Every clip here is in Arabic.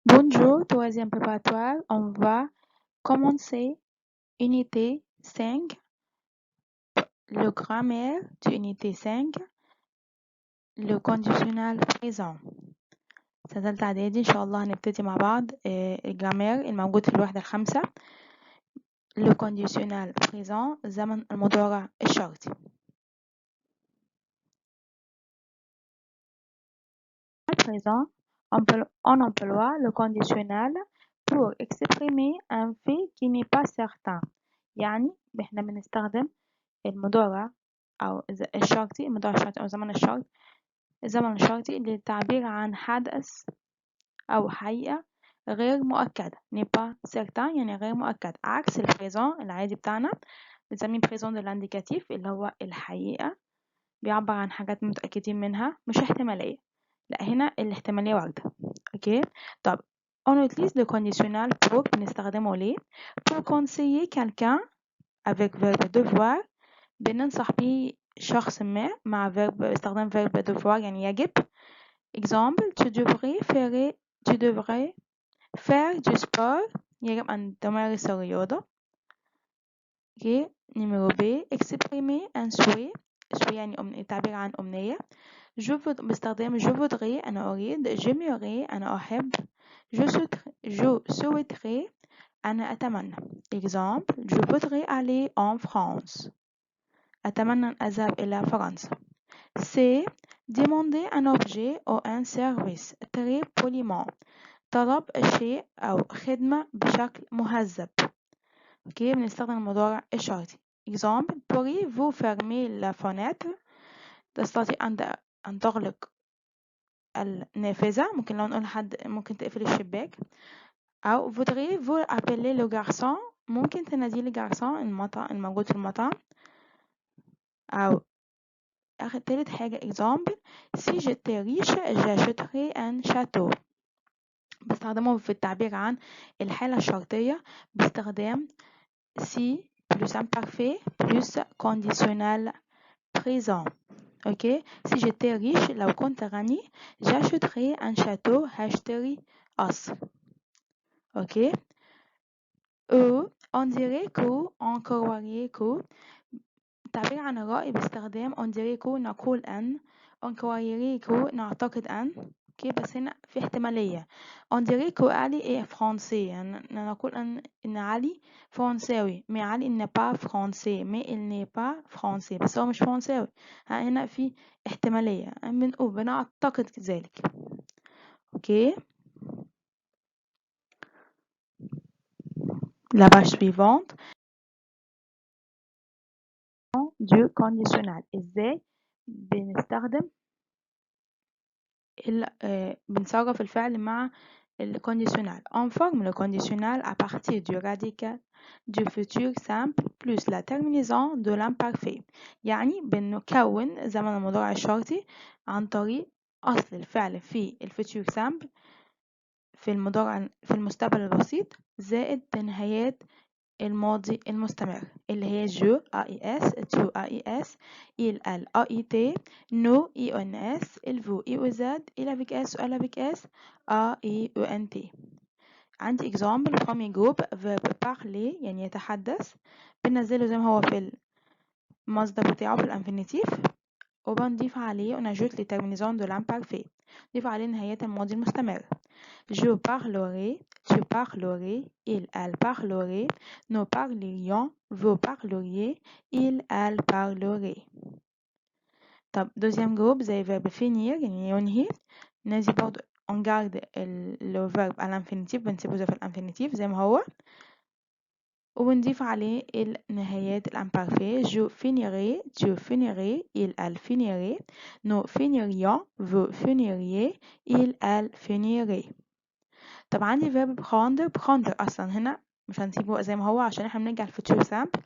Bonjour, troisième préparatoire. On va commencer unité 5, le grammaire de unité 5, le conditionnel présent. سنة تالتة إعدادي إن شاء الله هنبتدي مع بعض الجرامير الموجود في الوحدة الخامسة. le conditionnel présent زمن المضارع الشرطي. À présent, on emploie le conditionnel pour exprimer un fait qui n'est pas certain. يعني إحنا بنستخدم المضارع أو الشرطي المضارع الشرطي أو الزمن الشرطي للتعبير عن حدث أو حقيقة غير مؤكدة n'est pas certain يعني غير مؤكد، عكس البريزون العادي بتاعنا بنسميه بريزون de l'indicatif اللي هو الحقيقة بيعبر عن حاجات متأكدين منها مش احتمالية، لا هنا الاحتمالية واردة. اوكي طب on utilise le conditionnel pour بنستخدمه ليه؟ pour conseiller quelqu'un avec verbe devoir بننصح بيه شخص ما مع verbe استخدام verbe devoir يعني يجب. exemple tu devrais faire du sport يجب أن تمارس الرياضة. اوكي numéro B exprimer un souhait يعني التعبير عن أمنية. باستخدام je voudrais أنا أريد j'aimerais أنا أحب je souhaiterais أنا أتمنى. exemple je voudrais aller en France أتمنى أن أذهب إلى فرنسا. C demander un objet ou un service très poliment طلب شيء أو خدمة بشكل مهذب. اوكي بنستخدم المضارع الشرطي. exemple pourriez-vous fermer la fenêtre تستطيع أن تغلق النافذة. ممكن لو نقول حد ممكن تقفل الشباك. أو voudriez-vous appeler le garçon ممكن تنادي لي garçon الموجود في المطعم. أو تالت حاجة exemple si j'étais riche j'achèterais un château بستخدمه في التعبير عن الحالة الشرطية باستخدام si plus imparfait plus conditionnel présent. ok si j'étais riche لو كنت غني j'achèterais un château هشتري قصر. ok on dirait que on croirait que التعبير عن الرأي باستخدام on dirait que نقول أن on croirait que نعتقد أن. اوكي بس هنا في احتمالية on dirait que علي est français يعني نقول إن علي فرنساوي mais علي n'est pas français mais il n'est pas français بس هو مش فرنساوي. هنا في احتمالية بنقول بنعتقد ذلك. اوكي la page suivante du conditionnel ازاي بنستخدم بنصرف الفعل مع conditionnel. On forme le conditionnel à partir du radical du futur simple plus la terminaison de l'imparfait. يعني بنكون زمن المضارع الشرطي عن طريق أصل الفعل في الفيتشر سامبل في المستقبل البسيط زائد نهايات الماضي المستمر اللي هي je AIS tu AIS il elle AIT nous IONS il vous IOZ il avec S ou elle avec S AIENT. عندي example premier group verb parler يعني يتحدث بنزله زي ما هو في المصدر بتاعه في الانفينيتيف وبنضيف عليه ونجوت لترمينيزون دو l'imparfait نضيف عليه نهايات الماضي المستمر. je parlerai tu parlerais il elle parlerait nous parlerions vous parleriez il elle parlerait. طب deuxième groupe زي verbe finir يعني ينهي نادي برضه on garde le verbe à l'infinitif بنسيبه زي في الانفينيتيف زي ما هو وبنضيف عليه النهايات الامبارفيه je finirai tu finirais il elle finirait nous finirions vous finiriez il elle finirait. طب عندي verb prendre اصلا هنا مش هنسيبه زي ما هو عشان احنا بنرجع الفوتور سامبل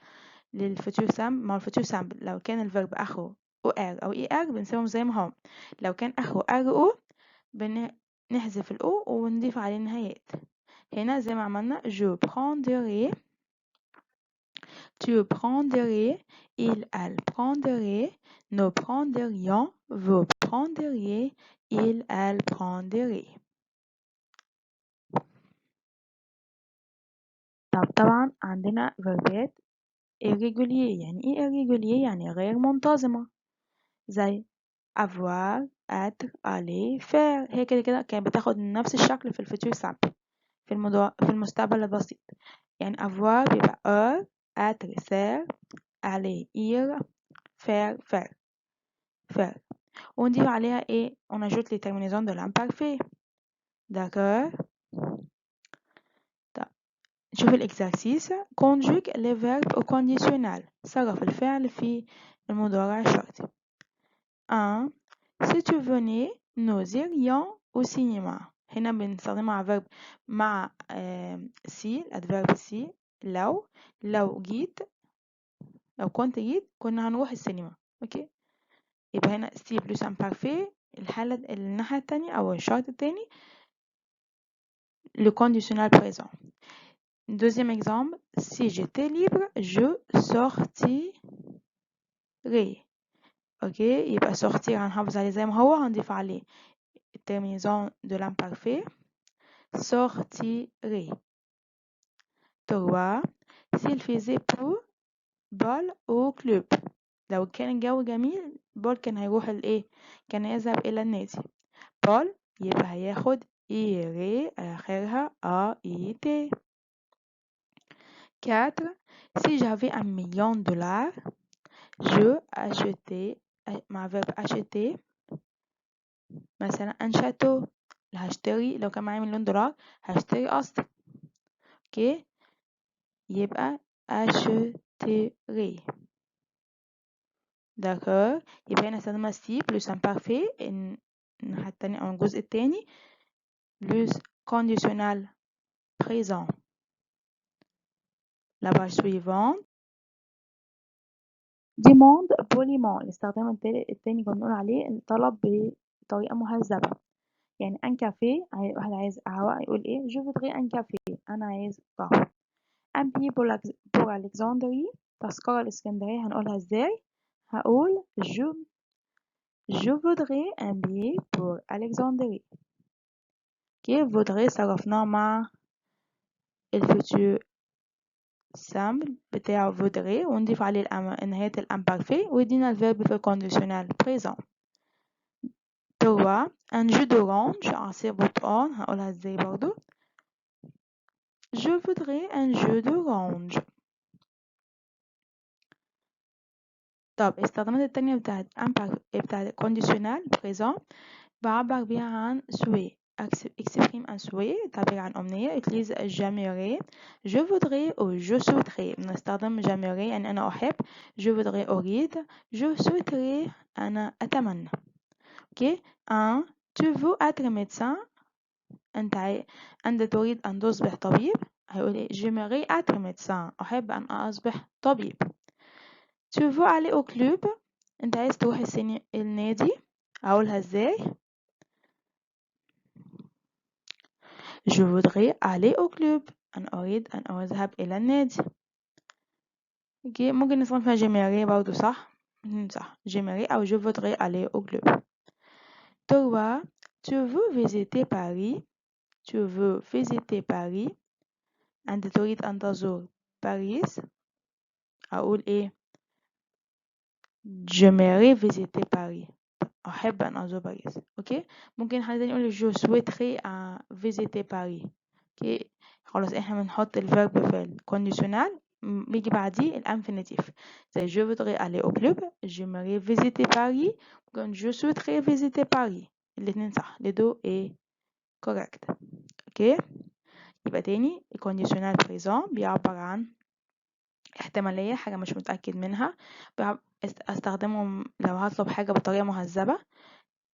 للفوتور سامبل. مع الفوتور سامبل لو كان الفيرب اخره او ار او اي ار بنسيبهم زي ما هو، لو كان اخره ار او بنحذف الاو ونضيف عليه النهايات. هنا زي ما عملنا je prendrai tu prendrais il elle prendrait nous prendrions vous prendriez il elle prendrait. طبعا عندنا فيربات irrégulier. يعني ايه irrégulier؟ يعني غير منتظمة، زي avoir être aller faire. هي كده كده كانت بتاخد نفس الشكل في الفيتور سامبل في المستقبل البسيط. يعني avoir بيبقى être ser aller ir faire. ونضيف عليها ايه؟ on ajoute les terminaisons de l'imparfait. d'accord. طب نشوف الإكزرسيس. conjugue les verbes au conditionnel. صرف الفعل في المضارع الشرطي. 1. Si tu venais nous irions au cinéma. هنا بنستخدمها مع verb مع si الادفيرب si. لو كنت جيت كنا هنروح السينما. اوكي، يبقى هنا si plus imparfait الناحية التانية أو الشرط التاني le conditionnel présent. Deuxième exemple, si j'étais libre, je sortirais. اوكي، يبقى sortir هنحافظ عليه زي ما هو، هنضيف عليه terminaison de l'imparfait sortirait. 3. s'il faisait beau بول au club. لو كان الجو جميل بول كان هيروح كان يذهب إلى النادي. بول يبقى هياخد irait آخرها AIT. 4. si j'avais $1,000,000 je achetais مع verbe acheter مثلا un château. هشتري لو كان معايا $1,000,000 هشتري قصر. اوكي، يبقى acheterai. d'accord. يبقى هنا استخدمنا سي بلس imparfait الناحية التانية أو الجزء التاني plus conditionnel présent. la page suivante. demande poliment. الاستخدام التاني كنا بنقول عليه الطلب بطريقة مهذبة. يعني un café واحد عايز قهوة يقول ايه؟ je voudrais un café. أنا عايز قهوة. un billet pour Alexandrie. تذكرة الإسكندرية هنقولها ازاي؟ هقول je voudrais un billet pour Alexandrie. اوكي، voudrais صرفناه مع الفوتور سامبل بتاعه voudrais ونضيف عليه نهاية الامبارفي ويدينا الفيرب في الكونديشنال بريزون. 3. un jus d'orange عصير برتقال هقولها ازاي برضو؟ je voudrais un jus d'orange. طب الاستخدامات التانية بتاعت كونديشنال بريزون بعبر بيها عن souhait. exprime un souhait تعبير عن أمنية. utilise j'aimerais je voudrais ou je souhaiterais. بنستخدم j'aimerais يعني أنا أحب. je voudrais أريد. je souhaiterais أنا أتمنى. اوكي. 1. tu veux être médecin. أنت تريد أن تصبح طبيب. هيقول إيه؟ j'aimerais être médecin. أحب أن أصبح طبيب. tu veux aller au club. أنت عايز تروح النادي. أقولها إزاي؟ je voudrais aller au club. أنا أريد أن أذهب إلى النادي. اوكي، ممكن نستخدم فيها j'aimerais برضو صح؟ صح، j'aimerais أو je voudrais aller au club. 3. tu veux visiter Paris. tu veux visiter Paris. أنت تريد أن تزور باريس. أقول إيه؟ j'aimerais visiter Paris. أحب أن أزور باريس. أوكي، ممكن حد تاني يقول je souhaiterais visiter Paris. اوكي، خلاص احنا بنحط الفيرب في الكونديشنال بيجي بعديه الانفينيتيف زي je voudrais aller au club. j'aimerais visiter Paris. ممكن je souhaiterais visiter Paris. الاتنين صح، les deux est correct. اوكي، يبقى تاني الكونديشنال بريزون بيعبر عن احتمالية، حاجة مش متأكد منها، استخدمهم لو هطلب حاجة بطريقة مهذبة.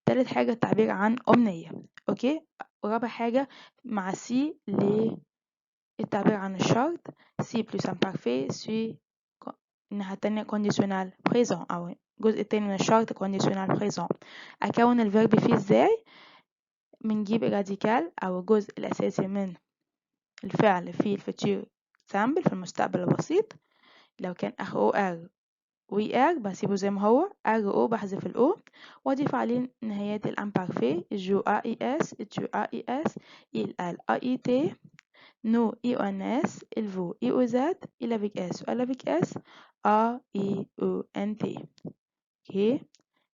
تالت حاجة التعبير عن أمنية. اوكي، ورابع حاجة مع سي للتعبير عن الشرط. سي بلس imparfait سي الناحية التانية conditionnel présent أو الجزء التاني من الشرط conditionnel présent. أكون الفيرب فيه ازاي؟ بنجيب الراديكال أو الجزء الأساسي من الفعل في الفيتور سامبل في المستقبل البسيط. لو كان اخره ار وي ار بسيبه زي ما هو. ار او بحذف الاو واضيف عليه نهايات الامبارفي جو ا اي اس جو ا اي اس il elle a été Nous, I-O-N-S, il, vous, I-O-Z, il avec S, elle avec S, A-I-O-N-T. Ok?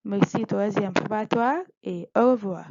Merci, troisième préparatoire et au revoir.